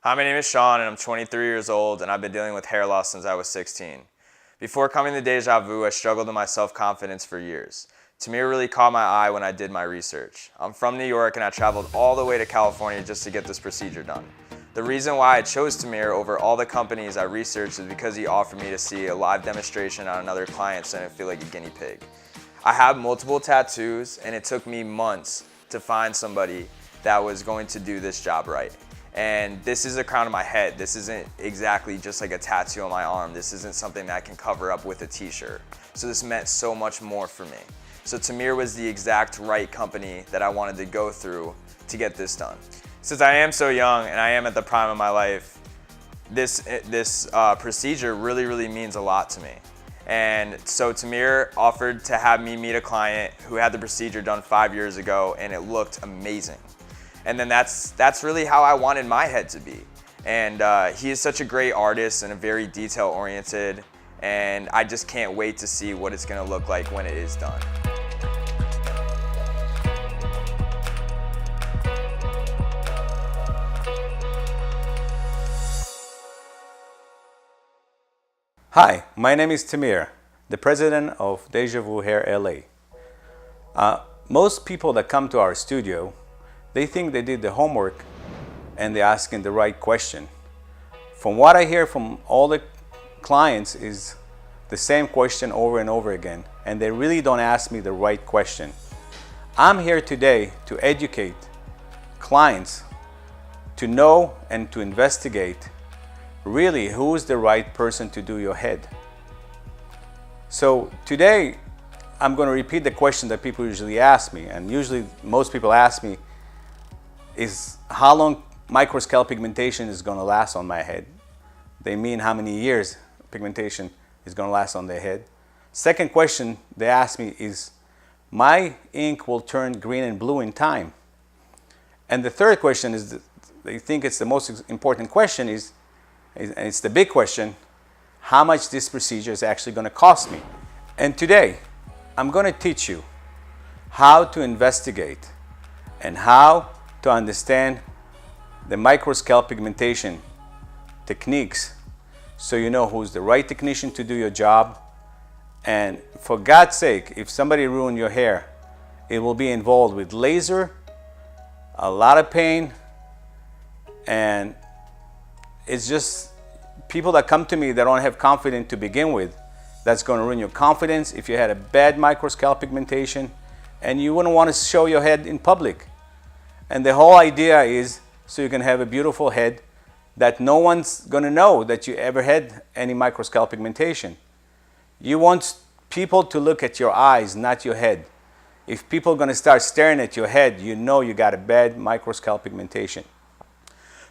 Hi, my name is Sean and I'm 23 years old and I've been dealing with hair loss since I was 16. Before coming to Deja I struggled with my self-confidence for years. Tamir really caught my eye when I did my research. I'm from New York and I traveled all the way to California just to get this procedure done. The reason why I chose Tamir over all the companies I researched is because he offered me to see a live demonstration on another client so I didn't feel like a guinea pig. I have multiple tattoos and it took me months to find somebody that was going to do this job right. And this is the crown of my head. This isn't exactly just like a tattoo on my arm. This isn't something that I can cover up with a t-shirt. So this meant so much more for me. So Tamir was the exact right company that I wanted to go through to get this done. Since I am so young and I am at the prime of my life, this procedure really means a lot to me. And so Tamir offered to have me meet a client who had the procedure done 5 years ago and it looked amazing. And then that's really how I wanted my head to be. And he is such a great artist and a very detail oriented, and I just can't wait to see what it's gonna look like when it is done. Hi, my name is Tamir, the president of Deja Hair LA. Most people that come to our studio, they think they did the homework and they're asking the right question. From what I hear from all the clients is the same question over and over again, and they really don't ask me the right question. I'm here today to educate clients to know and to investigate really who is the right person to do your head. So today I'm going to repeat the question that people usually ask me, and usually most people ask me is how long micro scalp pigmentation is going to last on my head. They mean how many years pigmentation is going to last on their head. Second question they ask me is, my ink will turn green and blue in time. And the third question is, they think it's the most important question, and it's the big question, how much this procedure is actually going to cost me. And today I'm going to teach you how to investigate and how to understand the micro scalp pigmentation techniques so you know who's the right technician to do your job. And for God's sake, if somebody ruined your hair, it will be involved with laser, a lot of pain, and it's just people that come to me that don't have confidence to begin with. That's going to ruin your confidence if you had a bad micro scalp pigmentation and you wouldn't want to show your head in public. And the whole idea is so you can have a beautiful head that no one's going to know that you ever had any micro scalp pigmentation. You want people to look at your eyes, not your head. If people are going to start staring at your head, you know you got a bad micro scalp pigmentation.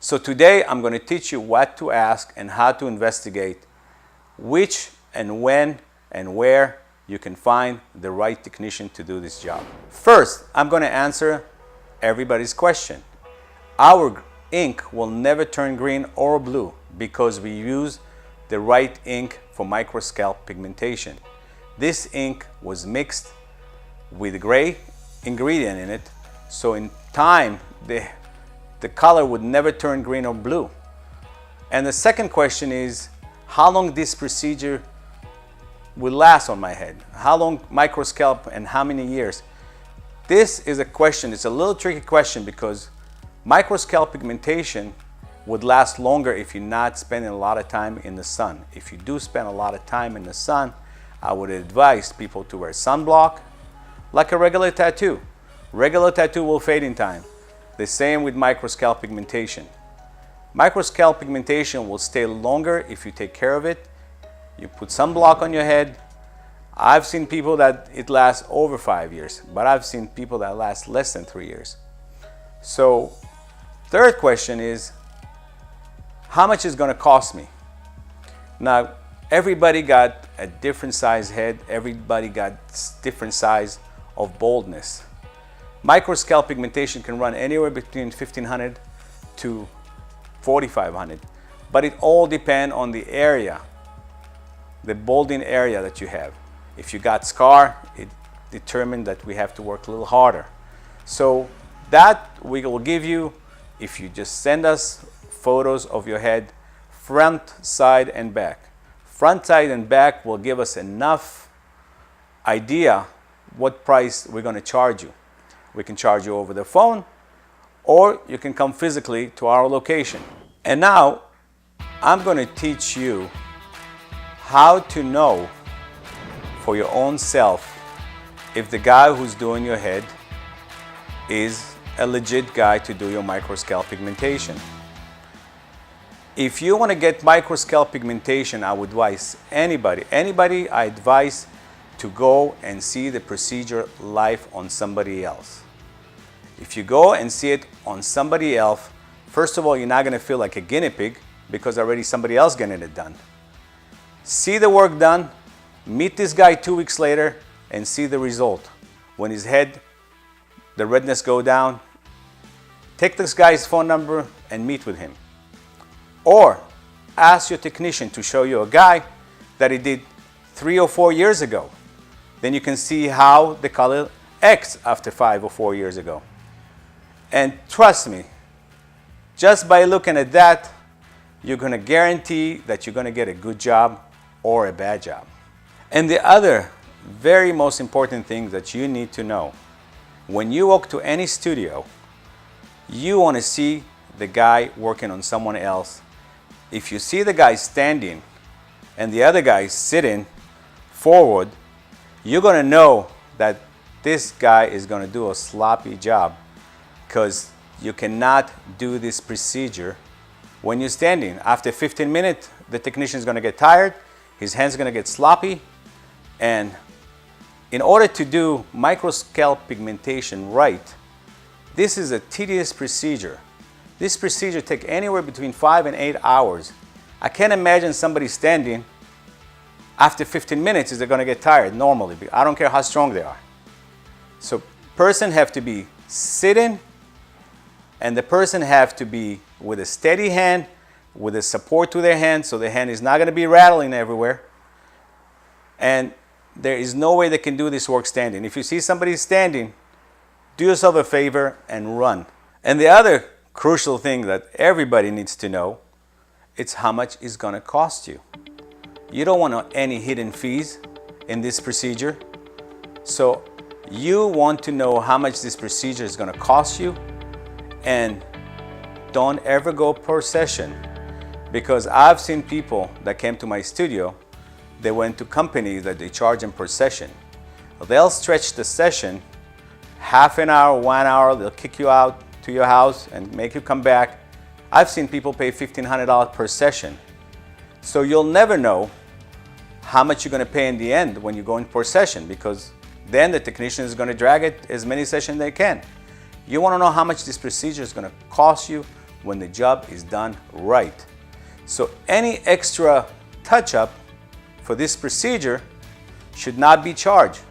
So today I'm going to teach you what to ask and how to investigate which and when and where you can find the right technician to do this job. First, I'm going to answer everybody's question. Our ink will never turn green or blue because we use the right ink for micro scalp pigmentation. This ink was mixed with a gray ingredient in it, so in time the color would never turn green or blue. And the second question is, how long this procedure will last on my head? How long micro scalp and how many years? This is a question, it's a little tricky question because micro scalp pigmentation would last longer if you're not spending a lot of time in the sun. If you do spend a lot of time in the sun, I would advise people to wear sunblock like a regular tattoo. Regular tattoo will fade in time. The same with micro scalp pigmentation. Micro scalp pigmentation will stay longer if you take care of it. You put sunblock on your head. I've seen people that it lasts over 5 years, but I've seen people that last less than 3 years. So, third question is, how much is going to cost me? Now, everybody got a different size head. Everybody got different size of baldness. Micro scalp pigmentation can run anywhere between $1,500 to $4,500, but it all depends on the area, the balding area that you have. If you got scar, it determined that we have to work a little harder. So that we will give you if you just send us photos of your head, front, side, and back. Front, side, and back will give us enough idea what price we're going to charge you. We can charge you over the phone, or you can come physically to our location. And now I'm going to teach you how to know for your own self if the guy who's doing your head is a legit guy to do your micro scalp pigmentation. If you want to get micro scalp pigmentation, I would advise anybody I advise to go and see the procedure live on somebody else. If you go and see it on somebody else, first of all, you're not going to feel like a guinea pig because already somebody else getting it done. See the work done, meet this guy 2 weeks later and see the result. When his head, the redness go down, take this guy's phone number and meet with him. Or ask your technician to show you a guy that he did 3 or 4 years ago. Then you can see how the color acts after 5 or 4 years ago. And trust me, just by looking at that, you're going to guarantee that you're going to get a good job or a bad job. And the other very most important thing that you need to know, when you walk to any studio, you want to see the guy working on someone else. If you see the guy standing and the other guy sitting forward, you're going to know that this guy is going to do a sloppy job, because you cannot do this procedure when you're standing. After 15 minutes, the technician is going to get tired, his hands are going to get sloppy, and in order to do micro scalp pigmentation right, this is a tedious procedure. This procedure takes anywhere between 5 and 8 hours. I can't imagine somebody standing after 15 minutes is they're going to get tired normally. I don't care how strong they are. So person have to be sitting, and the person have to be with a steady hand, with a support to their hand, so the hand is not going to be rattling everywhere. And there is no way they can do this work standing. If you see somebody standing, do yourself a favor and run. And the other crucial thing that everybody needs to know, it's how much it's going to cost you. You don't want any hidden fees in this procedure. So you want to know how much this procedure is going to cost you, and don't ever go per session, because I've seen people that came to my studio, they went to companies that they charge them per session. They'll stretch the session half an hour, 1 hour, they'll kick you out to your house and make you come back. I've seen people pay $1,500 per session. So you'll never know how much you're going to pay in the end when you go in per session, because then the technician is going to drag it as many sessions they can. You want to know how much this procedure is going to cost you when the job is done right. So any extra touch-up for this procedure should not be charged.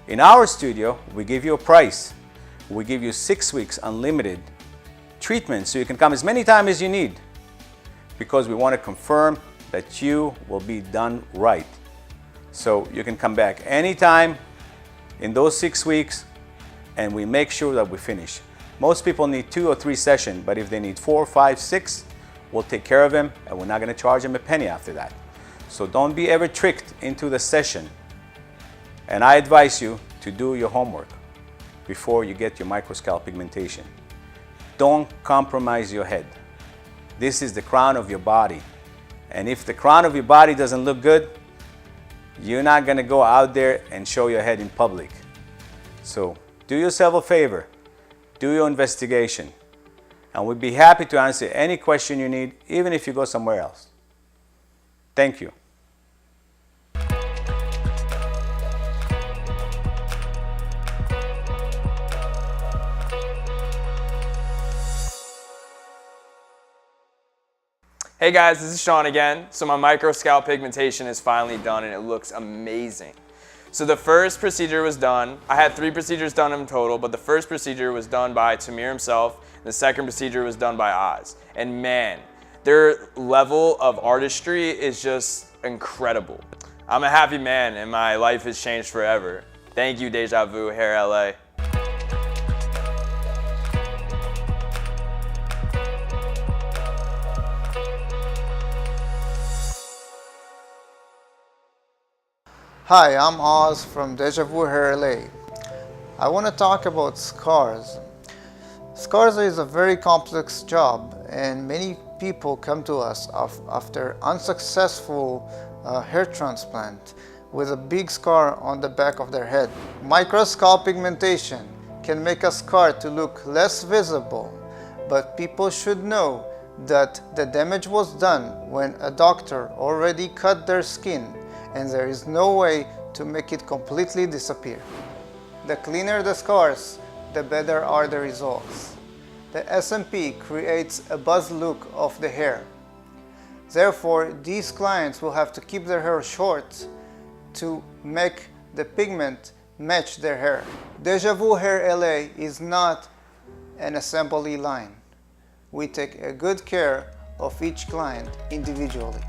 In our studio, we give you a price. We give you 6 weeks unlimited treatment, so you can come as many times as you need, because we want to confirm that you will be done right. So you can come back anytime in those 6 weeks, and we make sure that we finish. Most people need 2 or 3 sessions, but if they need 4, 5, 6, we'll take care of them, and we're not going to charge them a penny after that. So don't be ever tricked into the session. And I advise you to do your homework before you get your micro scalp pigmentation. Don't compromise your head. This is the crown of your body. And if the crown of your body doesn't look good, you're not going to go out there and show your head in public. So do yourself a favor, do your investigation, and we'd be happy to answer any question you need, even if you go somewhere else. Thank you. Hey guys, this is Sean again. So my micro scalp pigmentation is finally done and it looks amazing. So the first procedure was done. I had 3 procedures done in total, but the first procedure was done by Tamir himself, and the second procedure was done by Oz. And man, their level of artistry is just incredible. I'm a happy man and my life has changed forever. Thank you, Deja Vu, Hair LA. Hi, I'm Oz from Deja Hair LA. I want to talk about scars. Scars is a very complex job, and many people come to us after unsuccessful hair transplant with a big scar on the back of their head. Micro scalp pigmentation can make a scar to look less visible, but people should know that the damage was done when a doctor already cut their skin, and there is no way to make it completely disappear. The cleaner the scars, the better are the results. The SMP creates a buzz look of the hair. Therefore, these clients will have to keep their hair short to make the pigment match their hair. Deja Hair LA is not an assembly line. We take a good care of each client individually.